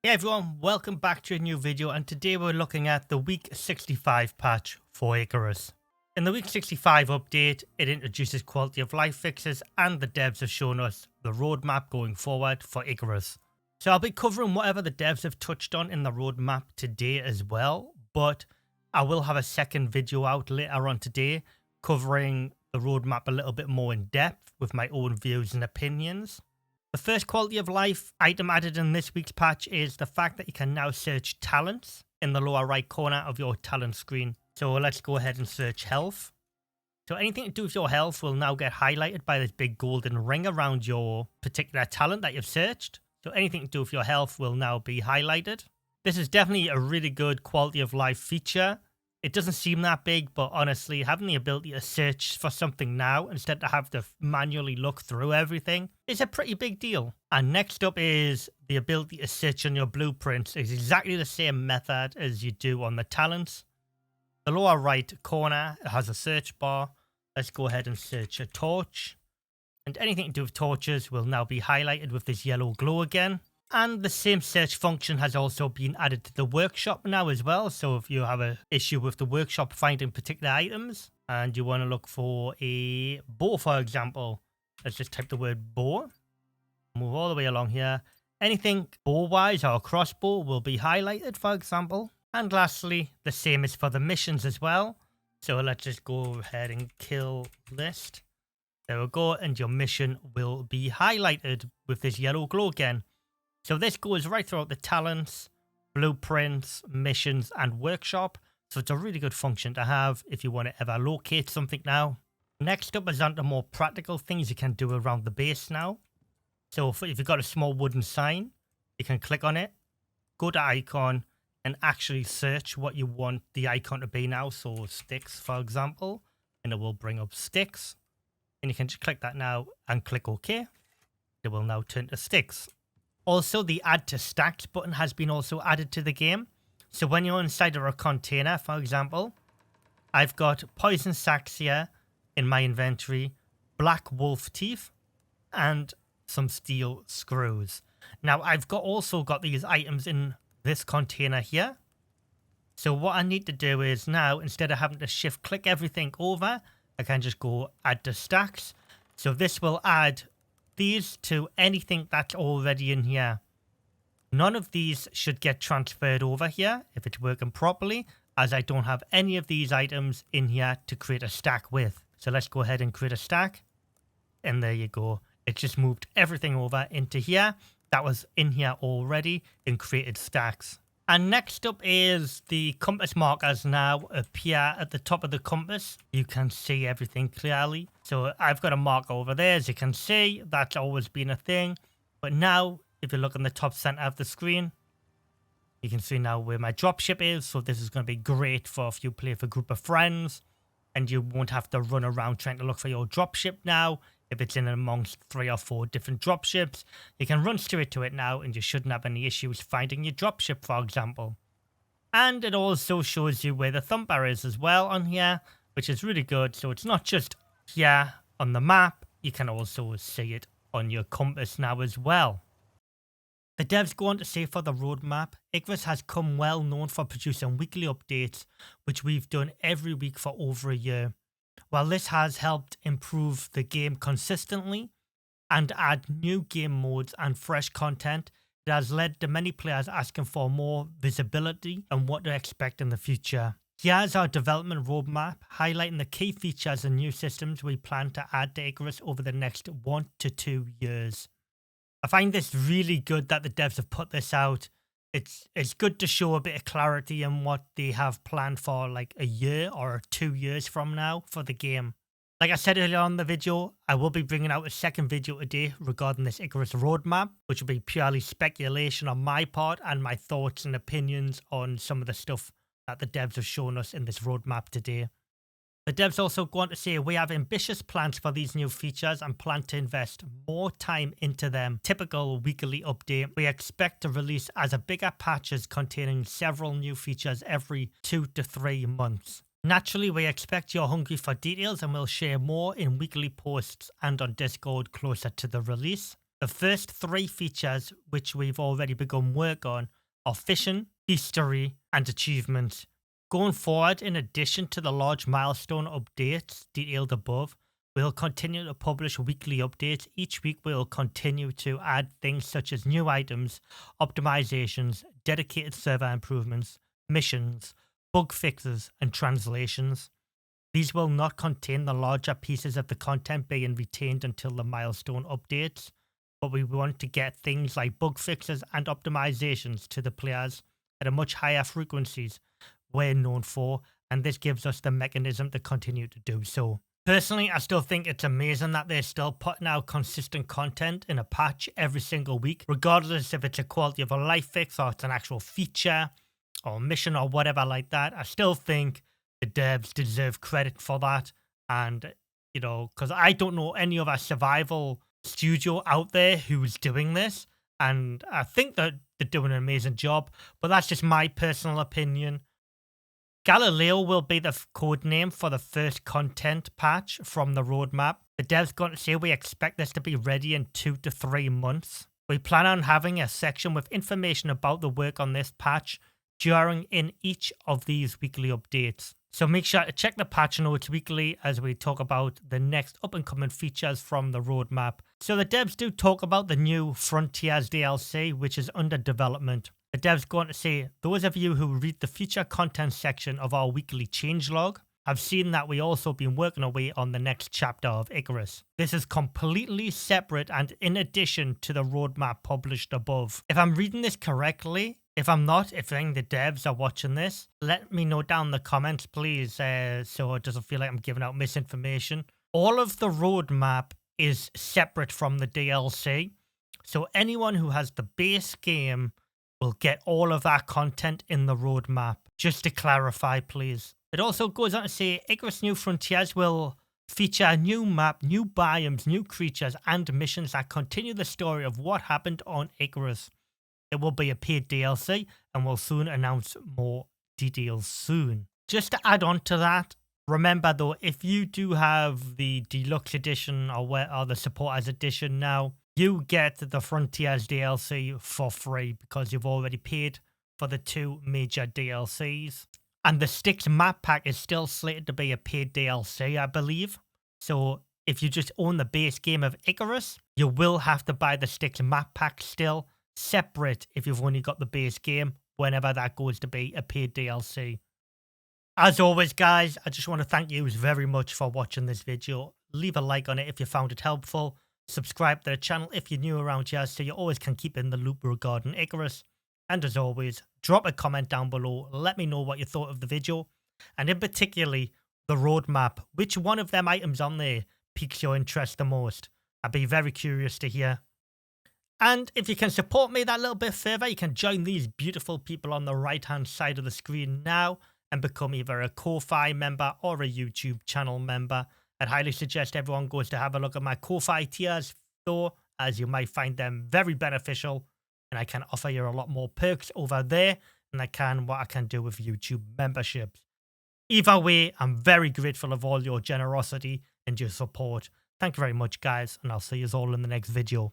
Hey everyone, welcome back to a new video, and today we're looking at the week 65 patch for ICARUS. In the week 65 update, it introduces quality of life fixes, and the devs have shown us the roadmap going forward for ICARUS. So I'll be covering whatever the devs have touched on in the roadmap today as well, but I will have a second video out later on today covering the roadmap a little bit more in depth with my own views and opinions. The first quality of life item added in this week's patch is the fact that you can now search talents in the lower right corner of your talent screen. So let's go ahead and search health. So anything to do with your health will now get highlighted by this big golden ring around your particular talent that you've searched. So anything to do with your health will now be highlighted. This is definitely a really good quality of life feature. It doesn't seem that big, but honestly, having the ability to search for something now instead of have to manually look through everything is a pretty big deal. And next up is the ability to search on your blueprints. It's exactly the same method as you do on the talents. The lower right corner has a search bar. Let's go ahead and search a torch. And anything to do with torches will now be highlighted with this yellow glow again. And the same search function has also been added to the workshop now as well. So if you have an issue with the workshop finding particular items and you want to look for a bow, for example, let's just type the word bow. Move all the way along here. Anything bow-wise or crossbow will be highlighted, for example. And lastly, the same is for the missions as well. So let's just go ahead and kill list. There we go. And your mission will be highlighted with this yellow glow again. So this goes right throughout the talents, blueprints, missions, and workshop. So it's a really good function to have if you want to ever locate something now. Next up is onto more practical things you can do around the base now. So if you've got a small wooden sign, you can click on it, go to icon, and actually search what you want the icon to be now. So sticks, for example, and it will bring up sticks. And you can just click that now and click OK. It will now turn to sticks. Also, the add to stacks button has been also added to the game. So when you're inside of a container, for example, I've got poison sacks here in my inventory, black wolf teeth, and some steel screws. Now, I've also got these items in this container here. So what I need to do is now, instead of having to shift click everything over, I can just go add to stacks. So this will add these to anything that's already in here. None of these should get transferred over here if it's working properly, as I don't have any of these items in here to create a stack with. So let's go ahead and create a stack. And there you go. It just moved everything over into here that was in here already and created stacks. And next up is the compass markers now appear at the top of the compass. You can see everything clearly. So I've got a marker over there, as you can see. That's always been a thing. But now, if you look in the top center of the screen, you can see now where my dropship is. So this is going to be great for if you play with a group of friends. And you won't have to run around trying to look for your dropship now. If it's in amongst 3 or 4 different dropships, you can run straight to it now and you shouldn't have any issues finding your dropship, for example. And it also shows you where the thumper is as well on here, which is really good. So it's not just here on the map, you can also see it on your compass now as well. The devs go on to say for the roadmap, ICARUS has come well known for producing weekly updates, which we've done every week for over a year. While this has helped improve the game consistently and add new game modes and fresh content, it has led to many players asking for more visibility and what to expect in the future. Here's our development roadmap, highlighting the key features and new systems we plan to add to ICARUS over the next 1 to 2 years. I find this really good that the devs have put this out. It's good to show a bit of clarity in what they have planned for like a year or 2 years from now for the game. Like I said earlier on in the video, I will be bringing out a second video today regarding this ICARUS roadmap, which will be purely speculation on my part and my thoughts and opinions on some of the stuff that the devs have shown us in this roadmap today. The devs also go on to say we have ambitious plans for these new features and plan to invest more time into them. Typical weekly update. We expect to release as a bigger patches containing several new features every 2 to 3 months. Naturally, we expect you're hungry for details and we'll share more in weekly posts and on Discord closer to the release. The first 3 features which we've already begun work on are fishing, history, and achievements. Going forward, in addition to the large milestone updates detailed above, we'll continue to publish weekly updates. Each week we'll continue to add things such as new items, optimizations, dedicated server improvements, missions, bug fixes, and translations. These will not contain the larger pieces of the content being retained until the milestone updates, but we want to get things like bug fixes and optimizations to the players at a much higher frequencies we're known for, and this gives us the mechanism to continue to do so. Personally, I still think it's amazing that they're still putting out consistent content in a patch every single week, regardless if it's a quality of a life fix or it's an actual feature or mission or whatever like that. I still think the devs deserve credit for that. And, you know, because I don't know any other survival studio out there who's doing this. And I think that they're doing an amazing job, but that's just my personal opinion. Gilileo will be the code name for the first content patch from the roadmap. The devs got to say we expect this to be ready in 2 to 3 months. We plan on having a section with information about the work on this patch during in each of these weekly updates. So make sure to check the patch notes weekly as we talk about the next up and coming features from the roadmap. So the devs do talk about the new Fortizar DLC, which is under development. The devs go on to say, those of you who read the future content section of our weekly changelog have seen that we also been working away on the next chapter of ICARUS. This is completely separate and in addition to the roadmap published above. If I'm reading this correctly, if I'm not, if any of the devs are watching this, let me know down in the comments, please, so it doesn't feel like I'm giving out misinformation. All of the roadmap is separate from the DLC, so anyone who has the base game will get all of that content in the roadmap. Just to clarify, please. It also goes on to say, ICARUS New Frontiers will feature a new map, new biomes, new creatures, and missions that continue the story of what happened on ICARUS. It will be a paid DLC, and we'll soon announce more details soon. Just to add on to that, remember though, if you do have the deluxe edition or the supporters edition now, you get the Frontiers DLC for free because you've already paid for the 2 major DLCs. And the Styx map pack is still slated to be a paid DLC, I believe. So if you just own the base game of ICARUS, you will have to buy the Styx map pack still, separate if you've only got the base game, whenever that goes to be a paid DLC. As always, guys, I just want to thank you very much for watching this video. Leave a like on it if you found it helpful. Subscribe to the channel if you're new around here so you always can keep in the loop regarding ICARUS. And as always, drop a comment down below. Let me know what you thought of the video. And in particularly, the roadmap. Which one of them items on there piques your interest the most? I'd be very curious to hear. And if you can support me that little bit further, you can join these beautiful people on the right hand side of the screen now and become either a Ko-Fi member or a YouTube channel member. I'd highly suggest everyone goes to have a look at my Ko-Fi tiers though, as you might find them very beneficial, and I can offer you a lot more perks over there than I can what I can do with YouTube memberships. Either way, I'm very grateful of all your generosity and your support. Thank you very much, guys, and I'll see you all in the next video.